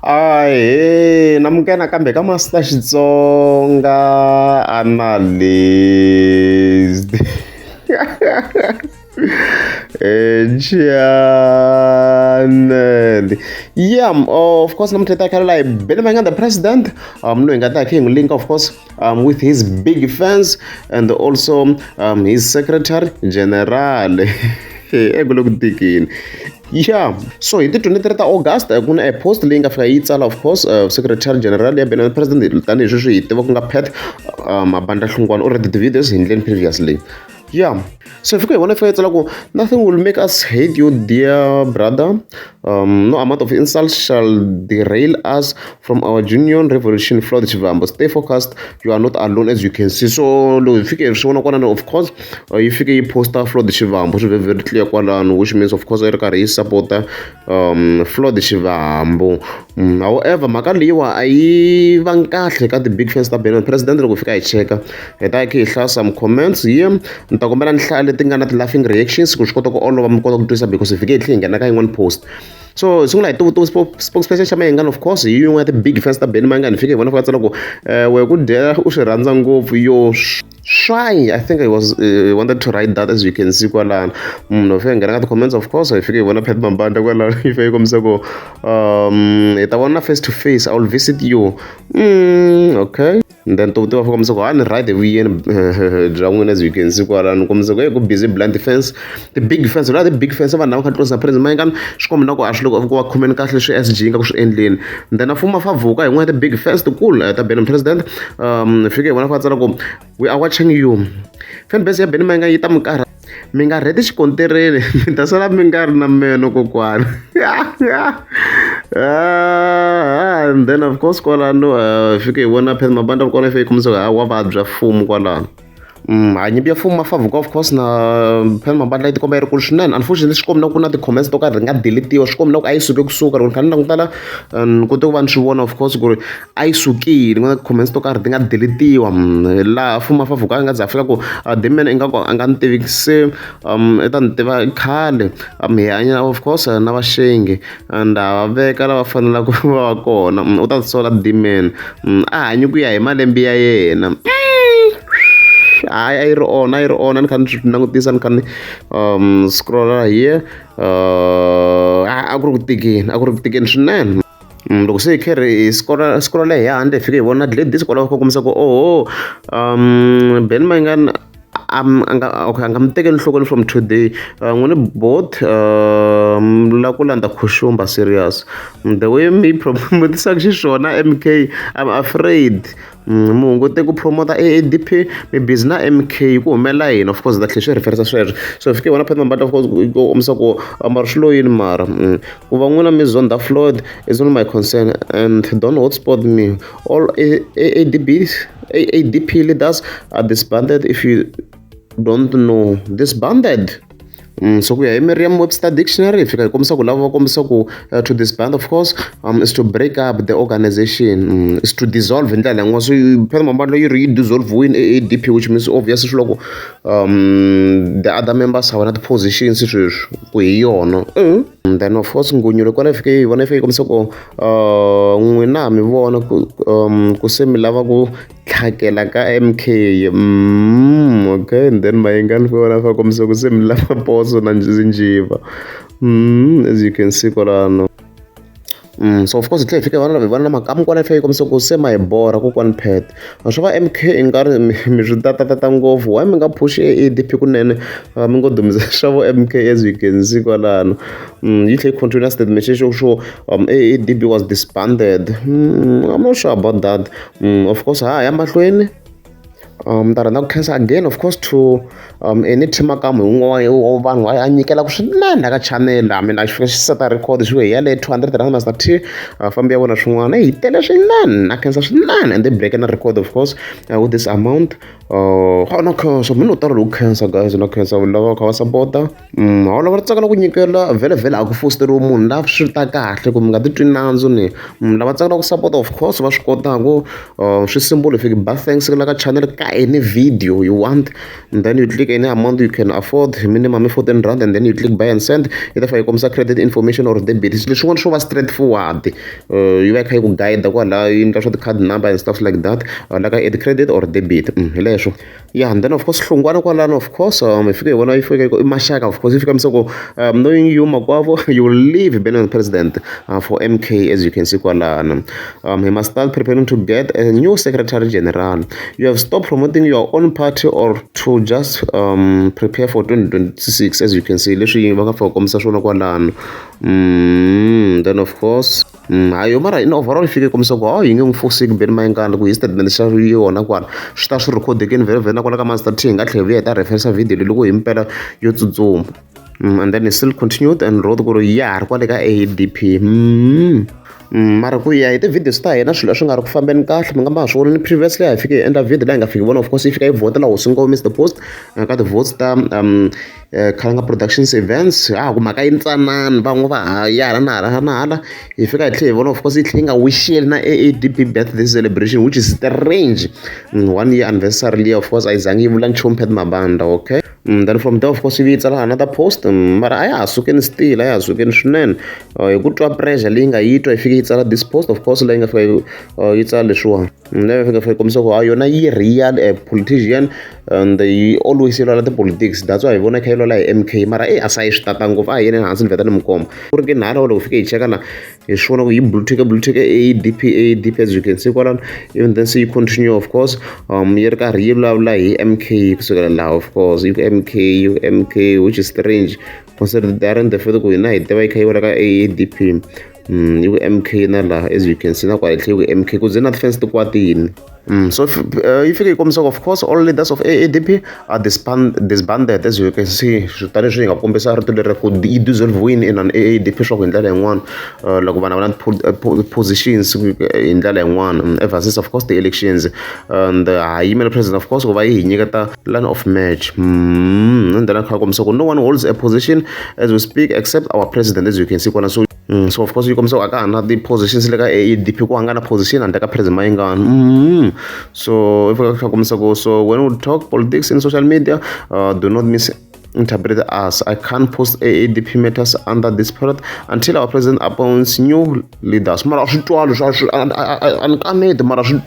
Ahee, namukela nakambe ka Master Xitsonga analyst. Channel. Yeah, of course, I'm Teta Karala, Benjamin the president. Knowing that King link, of course, with his big fans and also his secretary general. Yeah, so hi ti 23 ta August ku na post leyi nga fika yi tsala of course secretary general ya bena president tanihi sweswi hi tiva ku nga Pat Mabandla Hlungwane already the videos hi ndleni previously. Yeah, so if you want to say nothing will make us hate you, dear brother. No amount of insults shall derail us from our genuine revolution. Flood Chivambo. Stay focused. You are not alone, as you can see. So, if you can, of course, if you post Flood Chivambo, very clear, which means, of course, I support Flood Chivambo. However, Makaliwa, I even got the big fans that been president. If I check, I some comments here. Ntakombela nihlale tingana ti laughing reactions ku swi kota ku olova mi kota ku twisa because if you get nghena ka yin'wana post so sungula hi tu spokesperson xa Mayengani of course hi yin'wana ya ti big fans ta Benny Mayengani fike hi vona fika tsala ku we ku dya u swi rhandza ngopfu yo shy. I think I was wanted to write that as you can see kwalana munhu fike nghena ka ti comments of course hi fike hi vona Pat Mabandla kwalana hi fike komisa ku hi ta vona face to face, I will visit you. Okay, and then to tiva komisa ku hani right the weekend drawing as you can see kwalana komisa ku busy blind defense the big defense la the big defense vanhu lava kha close na president Mayengani swi kombela ku a swi loko ku va khomeni kahle swi SG nga ku swi endleni then afuma favuka hi n'wana the big defense to cool ta Benny president fike hi vona fa tsala ku we are watching you fan base ya Benny Mayengani yi ta mukarha mi nga rheti xikontereni mi ta sala mi nga ri na meno kokwana. And then of course kwalano fike hi vona Pat Mabandla kona fike komisa wa vabya fumo kwalano nyimpi ya mfumo mafavuka of course na Pat Mabandla yi tikomba yi ri kulu swinene unfortunately swi kombela ku na ti-comments to karhi ri nga deletiwa swi kombela ku a yi suke kusuka loko ni kha ni langutala ni kote ku va ni swi vona of course ku ri a yi sukile ku na ti-comments to karhi ti nga deletiwa laha mfumo mafavuka a nga za fika ku deman ingaku a nga ni tivi se i ta ni tiva khale hi hanya of course na vaxengi and a va veka lava fanelaka ku va va kona u ta tisola deman a hanyi ku ya hi malembe ya yena a yi ri on ni kha ni langutisa ni kha ni scrolla here a ku ri ku tikeni swinene loko se hi karhi hi scrolla hi handle hi fike hi vona ladies kwalaho ka komisa ku Benny Mayengani a nga mi tekeli nhlokweni from today n'wini both la ku landza khuxumba serious the way mi promotisaka xiswona MK I'm afraid mi hungute ku promota AADP mi busy na MK ku humela yini of course that swi referensa sweswo so fike vona Pat Mabandla of course ku omisa ku mara swi lo yini mara ku va n'wina mi zonda Floyd is not my concern and don't hotspot me all AADP leaders are disbanded. If you don't know, disbanded. So we are Merriam-Webster dictionary. If you to disband, of course, is to break up the organization, is to dissolve. And then so you dissolve in AADP, which means obviously the other members have not positions. And then of course ngunyulo kona fike vona fike komisa ku n'wina mi vona ku se mi lava ku tlhakela ka MK okay and then Mayengani fike vona fa komisa ku se mi lava poso na njiva as you can see kwalano so of course tlhe fike vana makamu kwana fike komisa ku se ma hi bora ku kwani Pat swi va MK i nga ri mi swi tata ngopfu why mi nga push AADP kunene mi ngo dumisa xavo MK as you can see kwalano yi tlhe continuous statement xo AADP was disbanded. I'm not sure about that. Of course ya mahlweni ta rhandza ku khensa again of course to any team makamu hin'wana vanhu a nyikela ku swinene ka channel mina xi seta record swi ya le 200 rand master T fambi ya vona swin'wana hi tele swinene na khensa swinene and they break na record of course with this amount no khensa mina u tala loko khensa guys na khensa lava kha va support lava ri tsakela ku nyikela vele a ku fosteriwa munhu lava swi ta kahle ku mi nga titwi nandzu ni lava tsakela ku support of course va swi kotaku swi symbol fike ba thanks la ka channel ka any video you want, and then you click any amount you can afford, minimum 14 rand, and then you click buy and send. Either for your credit information or debit. It's one show straightforward. You like to guide the card number and stuff like that, like add credit or debit. Yeah, and then of course of course if you want mashaka, of course if you come so knowing you Makwavo, you will leave Benin president for MK, as you can see he must start preparing to get a new secretary general. You have stopped promoting your own party or to just prepare for 2026, as you can see. Then of course ayo mara in overall fike komisa yinge mfusi kubeni mayingana ku statement xa yona kwala swi ta swi record again very na kwala ka master t nga tlhela yi ta reference video loko hi mpela yo tsutsuma. And then it still continued and wrote ku ri ya ri kwale ka ADP. Mara ku ya ite video sta hina swilo swi nga ri ku fambeni kahle, mi nga ma swi vona ni previously hi fike endla video laha hi nga fiki vona. Of course yi fika yi vota laha Hosi Ngome Mr Post ka ti votes ta Khalanga Productions Events ku mhaka yi ntsanani van'we va hala na hala hi fika hi tlhela hi vona. Of course yi tlhela yi nga wisheli na AADP birthday celebration, which is strange. 1 year anniversary liya of course a yi zangi yi vula nchumu Pat Mabanda. Okay, then from there of course yi tsala another post, mara a ya ha sukeni still, a ya ha sukeni swinene hi ku twa pressure leyi nga yi twa yi fike yi tsala this post. Of course leyi nga fika yi tsala leswiwani, leyi fika yi kombisa ku yona yi real politician and yi always yi lwela ti-politics. That's why hi vona kha yi lwela hi MK, mara a sa yi swi tata ngopfu a hi yeni hansi ni vheta ni mi komba ku ri ke nhala loko fike hi cheka la hi swi vona ku yi blutique AADP as you can see kwalano. Even then se yi continue of course yi ri karhi yi vulavula hi MK kusukela laha. Of course yi MK which is strange considering the fact ku hina hi tiva yi kha yi vula ka AADP yi ku MK na laha as you can see na kwala tlhela ku MK ku ze na defense ti kwatini. So if you come, of course all leaders of AADP are disbanded, as you can see. Tani swi nga kombisa rito leri ku yi dissolve in an AADP swa ku hi ndlela yin'wana loko vana va na positions hi ndlela yin'wana ever since of course the elections. And yimele president of course ku va yi hi nyiketa line of match. And then kha kombisa ku no one holds a position as we speak except our president, as you can see kwana. So of course you come so aka na the positions like AADP ku hanga na position and ka president mayingana. So if I come so when we talk politics in social media, do not misinterpret us. I can't post AADP matters under this period until our president appoints new leaders. Mara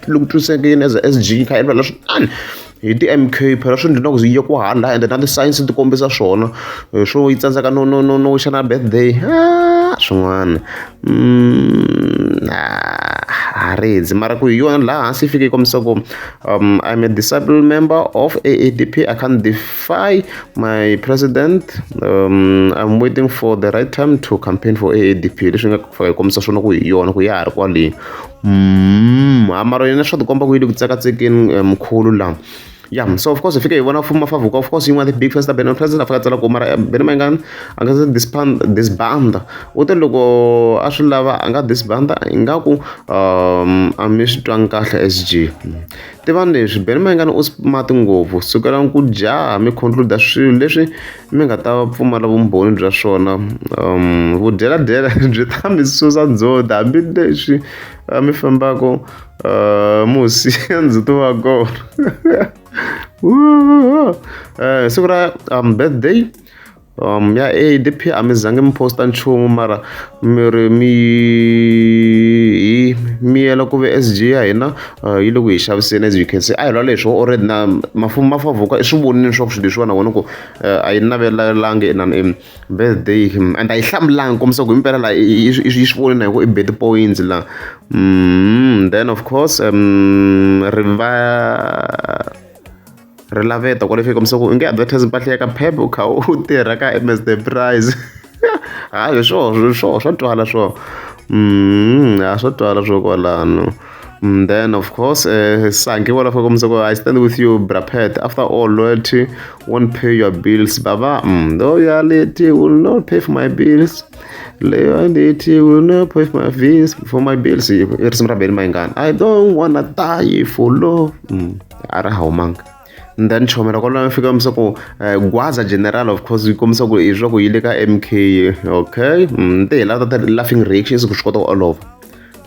look to say again as SG hi ti-MK phela swi ndlina ku zi yi ku hala ende na ti-science ti kombisa swona swo yi tsandzeka no wish na birthday swin'wana haridzi. Mara ku hi yona laha hansi fike yi kombisa ku I'm a disabled member of AADP. I can't defy my president. I'm waiting for the right time to campaign for AADP. Leswi nga fika yi kombisa swona ku hi yona ku ya ha ri kwale. Mara yena swa tikomba ku yi le ku tsakatsekeni mkhulu laha. Yeah, so of course if you want to mafavuka, of course you want the big first Benin president afika tsala ku mara Benin Mayingani anga se disband ute loko a swi lava anga disband ingaku a mi swi twanga kahle SG tivani leswi Benin Mayingani u smart ngopfu sukela ku jaha mi conclude swilo leswi mi nga ta pfumala vumbhoni bya swona vudyela byi ta mi susa ndzoti hambileswi mi fambako musi ndzito wa kona. Siku ra birthday ya AADP a mi zange mi posta nchumu mara mi yela ku ve SG ya hina yi le ku hi xaviseni, as you can see a hi lwa leswi already na mafumo ma favuka i swi vonini swa ku swilo leswiwa na vona ku a yi navelelangi inani birthday and a yi hlamulangi kombisa ku himpela laha yi swi voni na hi ku i birthday points laha. Then of course ri laveta kwale fika kombisa ku i nge advertise mpahla ya ka Pep u kha u tirha ka MSD Prize. Hayi swo swa twala swo swa twala swo kwalano. Then of course Sanki wala fika kombisa ku I stand with you bra Pat. After all loyalty won't pay your bills baba. Loyalty will not pay for my bills. Loyalty will not pay for my bills. Irisimi ra Benin Mayingani. I don't wanna die for love. Ara hawumanga. Then chomera kwala fika kombisa ku Gwaza general of course yi kombisa ku i swa ku yi le ka MK. Okay, nte hi lava ta laughing reactions ku swi kota ku olova.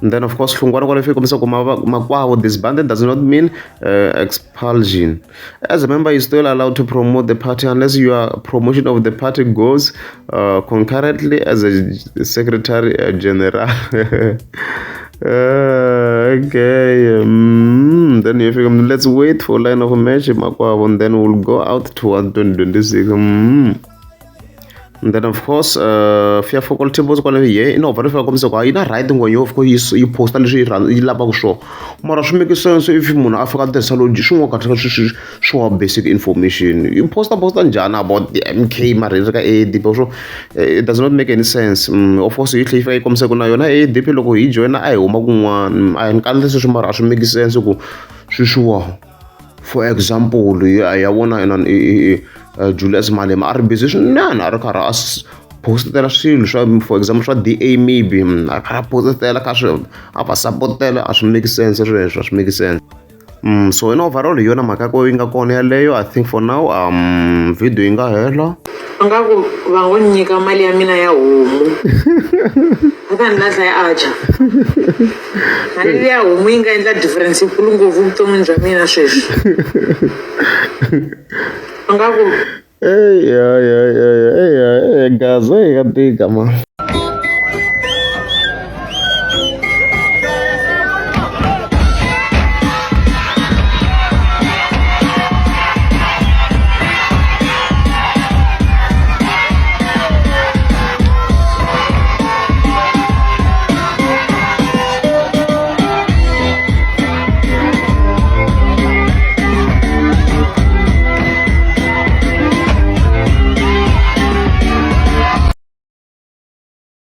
And then of course hlungwana kwale fika kombisa ku makwavo disbanded does not mean expulsion. As a member, you're still allowed to promote the party unless your promotion of the party goes concurrently as a secretary general. Okay. Then you figure, let's wait for line of match makwavo, and then we'll go out towards 2026. And then of course fear faculty boss kwale ye ino va fika kombisa ku ina right ngwenye of course yi posta leswi yi lavaka swona, mara swi make sense if munhu a fika a tirhisa logi swin'wana ka swi wa basic information yi posta njhani about the MK mara yi ri ka AADP, so it does not make any sense. Of course yi tlhe yi fika yi kombisa ku na yona AADP loko hi joina a hi huma kun'wana, a hi nkali leswi mara a swi make sense ku swishiwa. For example ya vona Julius Malema a ri busy swinene a ri karhi a postela swilo swa for example swa DA maybe a karhi a postela ka swilo a va sapotela, a swi make sense sweswo, a swi make sense. So in overall hi yona mhaka ko yi nga kona yaleyo. I think for now video yi nga hela. Nga ku va ngo nyika mali ya mina ya homu aka ni lahla ya aja mali ya homu yi nga endla difference yikulu ngopfu vuton'wini bya mina sweswi. Nga ku gaza yi nga tika ma